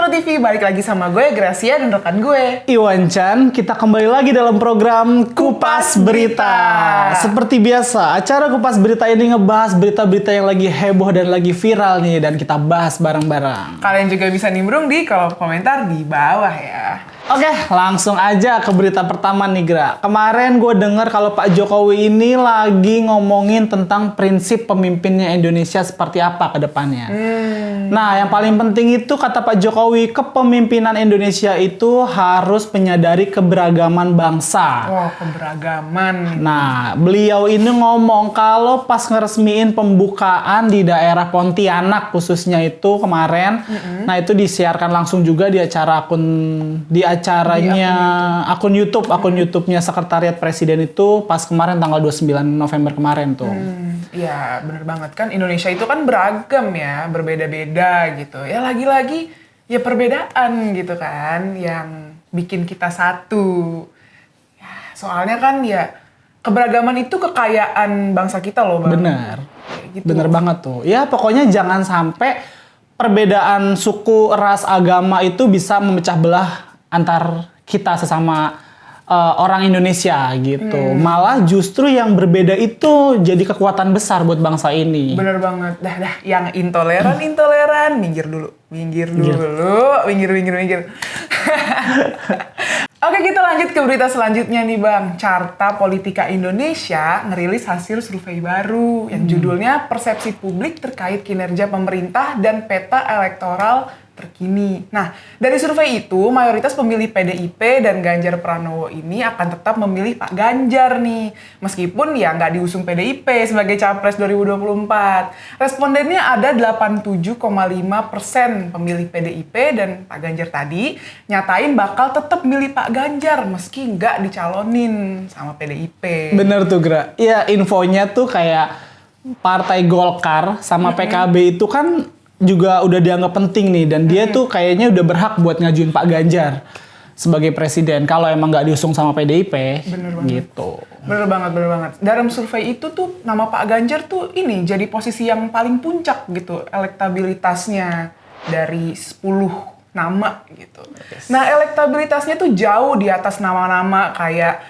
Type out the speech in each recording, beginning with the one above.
Metro TV, balik lagi sama gue Gracia dan rekan gue Iwan Chan. Kita kembali lagi dalam program Kupas Berita. Seperti biasa, acara Kupas Berita ini ngebahas berita-berita yang lagi heboh dan lagi viral nih, dan kita bahas bareng-bareng. Kalian juga bisa nimbrung di kolom komentar di bawah ya. Oke, langsung aja ke berita pertama nih, Gra. Kemarin gue dengar kalau Pak Jokowi ini lagi ngomongin tentang prinsip pemimpinnya Indonesia seperti apa ke depannya. Nah, yang paling penting itu kata Pak Jokowi, kepemimpinan Indonesia itu harus menyadari keberagaman bangsa. Wah, keberagaman. Nah, beliau ini ngomong kalau pas ngeresmiin pembukaan di daerah Pontianak khususnya itu kemarin, nah itu disiarkan langsung juga di acara akun YouTube-nya Sekretariat Presiden itu pas kemarin tanggal 29 November kemarin tuh. Iya, bener banget kan, Indonesia itu kan beragam ya, berbeda-beda gitu. Ya lagi-lagi ya perbedaan gitu kan yang bikin kita satu. Ya, soalnya kan ya keberagaman itu kekayaan bangsa kita loh, Bang. Bener. Gitu. Bener banget tuh. Ya pokoknya jangan sampai perbedaan suku, ras, agama itu bisa memecah belah antar kita sesama orang Indonesia gitu. Malah justru yang berbeda itu jadi kekuatan besar buat bangsa ini. Bener banget. Dah, yang intoleran, minggir dulu. Minggir. Oke, kita lanjut ke berita selanjutnya nih, Bang. Carta Politika Indonesia ngerilis hasil survei baru yang judulnya Persepsi Publik Terkait Kinerja Pemerintah dan Peta Elektoral Terkini. Nah, dari survei itu, mayoritas pemilih PDIP dan Ganjar Pranowo ini akan tetap memilih Pak Ganjar nih. Meskipun ya nggak diusung PDIP sebagai Capres 2024. Respondennya ada 87,5% pemilih PDIP dan Pak Ganjar tadi nyatain bakal tetap milih Pak Ganjar meski nggak dicalonin sama PDIP. Bener tuh, Gra. Iya, infonya tuh kayak Partai Golkar sama PKB itu kan juga udah dianggap penting nih, dan dia tuh kayaknya udah berhak buat ngajuin Pak Ganjar sebagai presiden kalau emang nggak diusung sama PDIP. Bener banget. Gitu. Bener banget. Dalam survei itu tuh nama Pak Ganjar tuh ini jadi posisi yang paling puncak gitu elektabilitasnya dari 10 nama gitu. Yes. Nah, elektabilitasnya tuh jauh di atas nama-nama kayak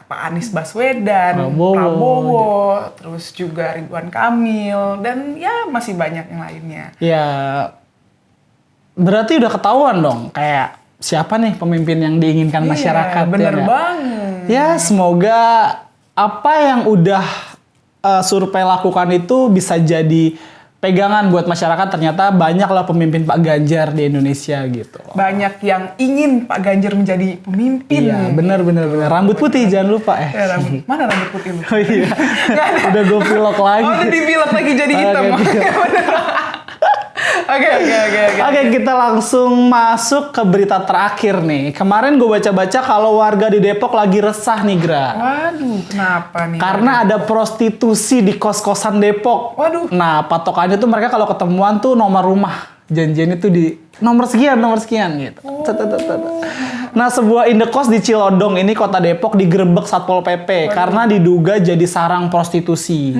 Pak Anies Baswedan, Prabowo, terus juga Ridwan Kamil, dan ya masih banyak yang lainnya. Ya, berarti udah ketahuan dong kayak siapa nih pemimpin yang diinginkan masyarakat. Bener ya, banget. Ya, semoga apa yang udah survei lakukan itu bisa jadi pegangan buat masyarakat. Ternyata banyaklah pemimpin Pak Ganjar di Indonesia gitu. Banyak yang ingin Pak Ganjar menjadi pemimpin. Iya, bener. Rambut putih jangan lupa Mana rambut putih lu? Oh iya. Udah gue pilok lagi. Oh, udah dipilok lagi jadi hitam. Oke, kita langsung masuk ke berita terakhir nih. Kemarin gue baca-baca kalau warga di Depok lagi resah nih, Gra. Waduh, kenapa nih? Karena ada prostitusi di kos-kosan Depok. Waduh. Nah, patokannya tuh mereka kalau ketemuan tuh nomor rumah. Janjiannya tuh di nomor sekian gitu. Nah, sebuah indekos di Cilodong ini Kota Depok digerebek Satpol PP karena diduga jadi sarang prostitusi.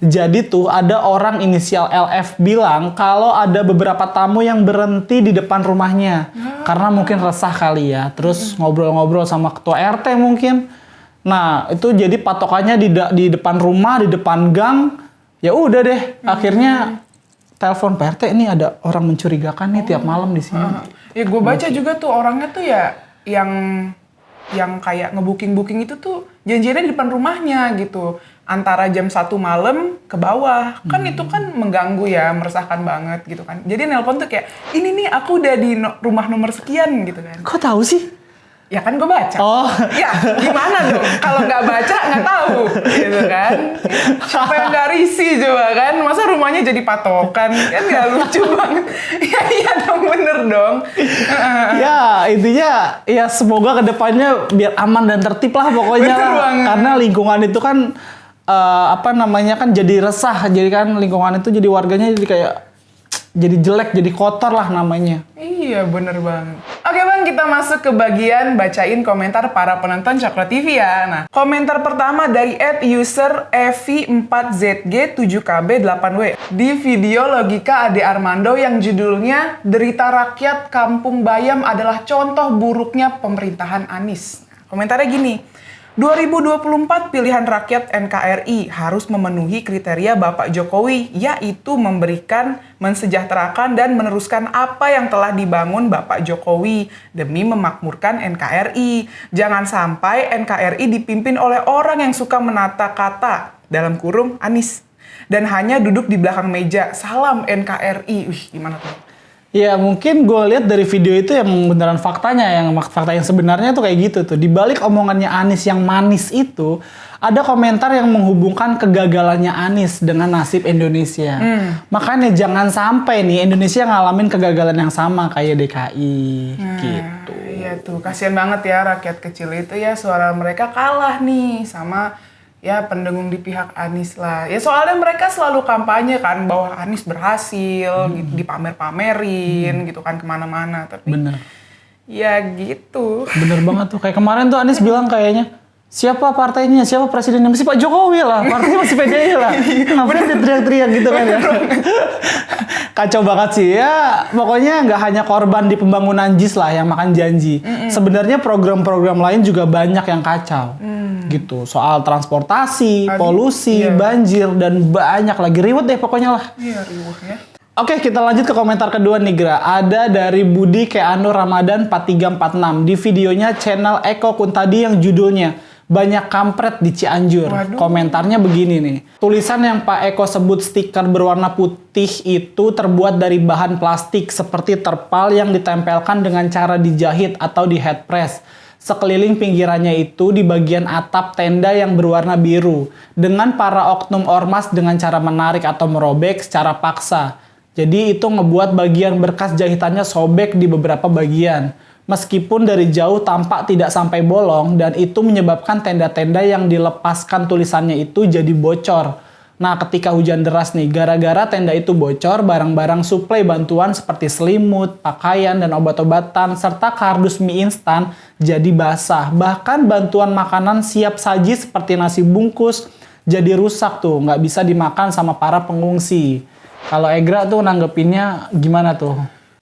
Jadi tuh ada orang inisial LF bilang kalau ada beberapa tamu yang berhenti di depan rumahnya karena mungkin resah kali ya. Terus ngobrol-ngobrol sama ketua RT mungkin. Nah, itu jadi patokannya di depan rumah, di depan gang. Ya udah deh, akhirnya telepon Pak RT, ini ada orang mencurigakan nih tiap malam di sini. Ya gue baca juga tuh orangnya tuh ya yang kayak ngebooking itu tuh janjiannya di depan rumahnya gitu. Antara jam 1 malam ke bawah. Kan itu kan mengganggu ya, meresahkan banget gitu kan. Jadi nelpon tuh kayak, ini nih aku udah di rumah nomor sekian gitu kan. Kok tahu sih? Ya kan gue baca. Oh. Ya gimana dong? Kalau nggak baca nggak tahu, gitu kan? Siapa yang nggak risih coba kan? Masa rumahnya jadi patokan? Kan nggak lucu banget. Ya iya dong, bener dong. Ya intinya ya semoga kedepannya biar aman dan tertib lah pokoknya. Karena lingkungan itu kan kan jadi resah. Jadi kan lingkungan itu jadi warganya jadi kayak jadi jelek, jadi kotor lah namanya. Iya, bener banget. Oke Bang, kita masuk ke bagian bacain komentar para penonton Coklat TV ya. Nah, komentar pertama dari @user evi4zg7kb8w di video logika Ade Armando yang judulnya Derita Rakyat Kampung Bayam adalah contoh buruknya pemerintahan Anies. Komentarnya gini, 2024 pilihan rakyat NKRI harus memenuhi kriteria Bapak Jokowi, yaitu memberikan, mensejahterakan, dan meneruskan apa yang telah dibangun Bapak Jokowi demi memakmurkan NKRI. Jangan sampai NKRI dipimpin oleh orang yang suka menata kata, dalam kurung Anies, dan hanya duduk di belakang meja. Salam NKRI. Wih, gimana tuh? Ya mungkin gue lihat dari video itu yang beneran faktanya, fakta yang sebenarnya tuh kayak gitu tuh. Di balik omongannya Anies yang manis itu, ada komentar yang menghubungkan kegagalannya Anies dengan nasib Indonesia. Makanya jangan sampai nih Indonesia ngalamin kegagalan yang sama kayak DKI gitu. Iya tuh, kasihan banget ya rakyat kecil itu ya, suara mereka kalah nih sama ya pendengung di pihak Anies lah. Ya soalnya mereka selalu kampanye kan bahwa Anies berhasil, gitu, dipamer-pamerin gitu kan kemana-mana. Tapi Bener. ya gitu. Bener banget tuh. Kayak kemarin tuh Anies bilang kayaknya, siapa partainya, siapa presidennya, masih Pak Jokowi lah, partainya masih PDI lah. Ngapain dia teriak-teriak gitu kan ya. Kacau banget sih ya. Pokoknya nggak hanya korban di pembangunan JIS lah yang makan janji. Sebenarnya program-program lain juga banyak yang kacau. Gitu. Soal transportasi, polusi, banjir, dan banyak lagi. Riwet deh pokoknya lah. Iya, riuh ya. Oke, kita lanjut ke komentar kedua nih, Gra. Ada dari Budi Keanu Ramadan 4346 di videonya channel Eko Kuntadi yang judulnya Banyak Kampret di Cianjur. Waduh. Komentarnya begini nih. Tulisan yang Pak Eko sebut stiker berwarna putih itu terbuat dari bahan plastik seperti terpal yang ditempelkan dengan cara dijahit atau di head press. Sekeliling pinggirannya itu di bagian atap tenda yang berwarna biru. Dengan para oknum ormas dengan cara menarik atau merobek secara paksa. Jadi itu ngebuat bagian berkas jahitannya sobek di beberapa bagian. Meskipun dari jauh tampak tidak sampai bolong dan itu menyebabkan tenda-tenda yang dilepaskan tulisannya itu jadi bocor. Nah ketika hujan deras nih, gara-gara tenda itu bocor, barang-barang suplai bantuan seperti selimut, pakaian, dan obat-obatan, serta kardus mie instan jadi basah. Bahkan bantuan makanan siap saji seperti nasi bungkus jadi rusak tuh, nggak bisa dimakan sama para pengungsi. Kalau Egra tuh nanggepinnya gimana tuh?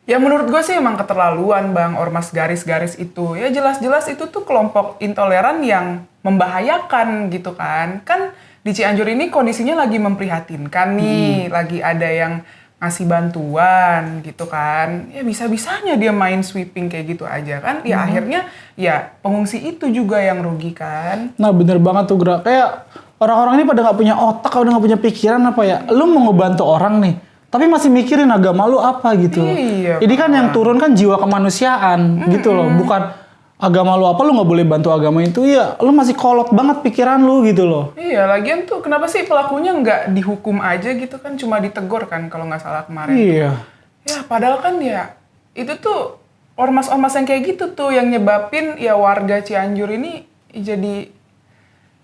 Ya menurut gue sih emang keterlaluan Bang, ormas garis-garis itu. Ya jelas-jelas itu tuh kelompok intoleran yang membahayakan gitu kan. Kan di Cianjur ini kondisinya lagi memprihatinkan nih. Lagi ada yang ngasih bantuan gitu kan. Ya bisa-bisanya dia main sweeping kayak gitu aja kan. Ya akhirnya ya pengungsi itu juga yang rugi kan. Nah bener banget tuh Gra. Kayak orang-orang ini pada nggak punya otak, pada nggak punya pikiran apa ya. Lu mau ngebantu orang nih, tapi masih mikirin agama lu apa gitu. Iya, ini kan yang turun kan jiwa kemanusiaan gitu loh. Bukan agama lu apa, lu nggak boleh bantu agama itu. Ya lu masih kolot banget pikiran lu gitu loh. Iya, lagian tuh kenapa sih pelakunya nggak dihukum aja gitu kan, cuma ditegur kan kalau nggak salah kemarin. Iya. Ya padahal kan ya itu tuh ormas-ormas yang kayak gitu tuh yang nyebabin ya warga Cianjur ini jadi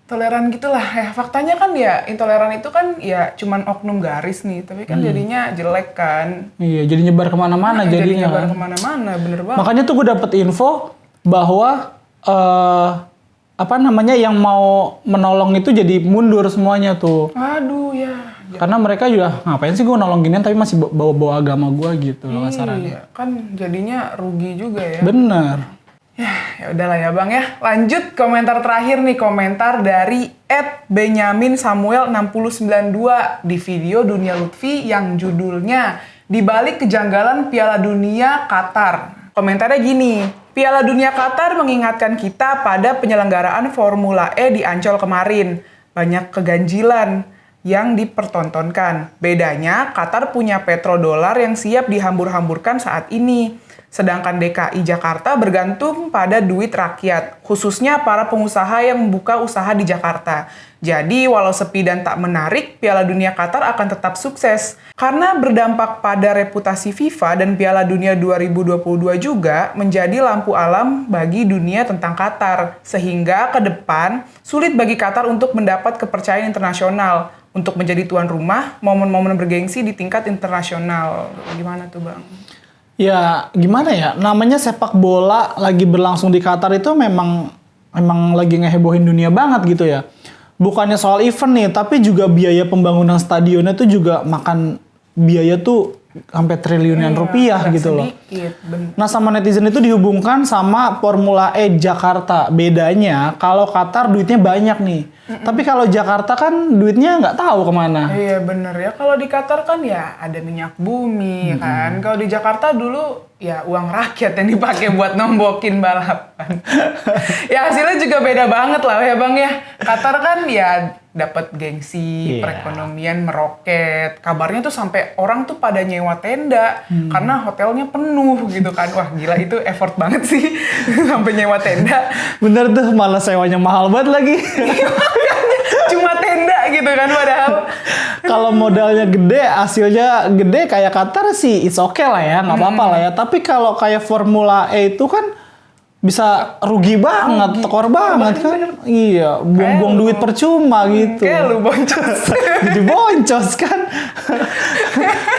toleran gitulah. Ya faktanya kan ya intoleran itu kan ya cuman oknum garis nih, tapi kan jadinya jelek kan. Iya, jadi nyebar kemana-mana Jadi jadinya. nyebar Kan. kemana-mana, bener banget. Makanya tuh gue dapet info bahwa apa namanya yang mau menolong itu jadi mundur semuanya tuh. Aduh ya. Karena mereka juga ngapain sih gue nolong ginian tapi masih bawa-bawa agama gue gitu loh kasarannya. Iya, kan jadinya rugi juga ya. Bener. Ya udahlah ya Bang ya. Lanjut komentar terakhir nih, komentar dari @benyamin_samuel6092 di video Dunia Lutfi yang judulnya Dibalik Kejanggalan Piala Dunia Qatar. Komentarnya gini, Piala Dunia Qatar mengingatkan kita pada penyelenggaraan Formula E di Ancol kemarin. Banyak keganjilan yang dipertontonkan. Bedanya, Qatar punya petrodolar yang siap dihambur-hamburkan saat ini. Sedangkan DKI Jakarta bergantung pada duit rakyat, khususnya para pengusaha yang membuka usaha di Jakarta. Jadi, walau sepi dan tak menarik, Piala Dunia Qatar akan tetap sukses. Karena berdampak pada reputasi FIFA dan Piala Dunia 2022 juga menjadi lampu alam bagi dunia tentang Qatar. Sehingga ke depan, sulit bagi Qatar untuk mendapat kepercayaan internasional. Untuk menjadi tuan rumah, momen-momen bergengsi di tingkat internasional. Gimana tuh Bang? Ya gimana ya, namanya sepak bola lagi berlangsung di Qatar itu memang lagi ngehebohin dunia banget gitu ya. Bukannya soal event nih, tapi juga biaya pembangunan stadionnya tuh juga makan biaya tuh sampai triliunan rupiah nggak gitu loh. sedikit, bener. Nah sama netizen itu dihubungkan sama Formula E Jakarta. Bedanya kalau Qatar duitnya banyak nih. Tapi kalau Jakarta kan duitnya nggak tahu kemana. Iya bener ya, kalau di Qatar kan ya ada minyak bumi kan. Kalau di Jakarta dulu ya uang rakyat yang dipakai buat nombokin balapan. Ya hasilnya juga beda banget lah ya Bang ya. Qatar kan ya dapat gengsi, Iya. perekonomian meroket. Kabarnya tuh sampai orang tuh pada nyewa tenda karena hotelnya penuh gitu kan. Wah gila itu effort banget sih sampai nyewa tenda. Bener tuh, malah sewanya mahal banget lagi. Cuma tenda gitu kan padahal. Kalau modalnya gede, hasilnya gede kayak Qatar sih, it's okay lah ya, nggak apa-apa lah ya. Tapi kalau kayak Formula E itu kan bisa rugi banget, tekor banget kan. Iya, buang-buang duit percuma gitu. Kayak lu boncos. Jadi boncos kan.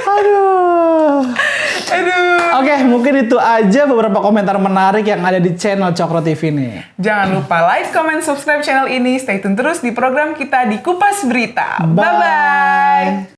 Aduh. Aduh. Oke, mungkin itu aja beberapa komentar menarik yang ada di channel Cokro TV nih. Jangan lupa like, comment, subscribe channel ini. Stay tune terus di program kita di Kupas Berita. Bye. Bye-bye.